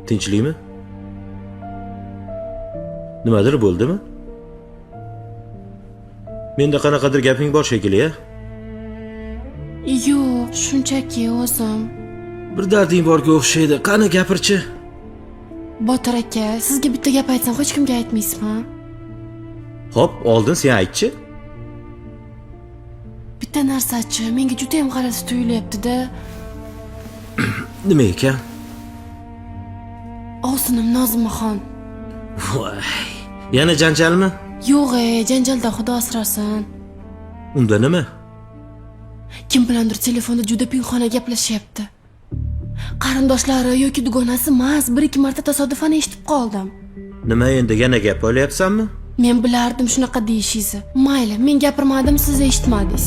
Tinchlikmi? Nimadir bo'ldimi? Menda qanaqadir gaping bor shekilli, ya? Yo'q, shunchaki o'zim. Bir darding borga o'xshaydi. Qani gapirchi? Botir aka, sizga bitta gap aytsam hech kimga aytmaysizmi? Xo'p, oldin sen aytchi. Bitta narsachi, menga juda ham g'alati tuyulyapti-da. Nima ekan? Ovsinim Nozimaxon. Voy. Yana janjalmi? Yo'q, janjaldan Xudo asrasin. Unda nima? Kim bilandir telefonda juda pinxona gaplashyapti. Qarindoshlari yoki dugonasi emas, 1-2 marta tasodifan eshitib qoldim. Nima endi yana gap olyapsanmi? Men bilardim shunaqa deyishingizni. Mayli, men gapirmadim, siz eshitmadingiz.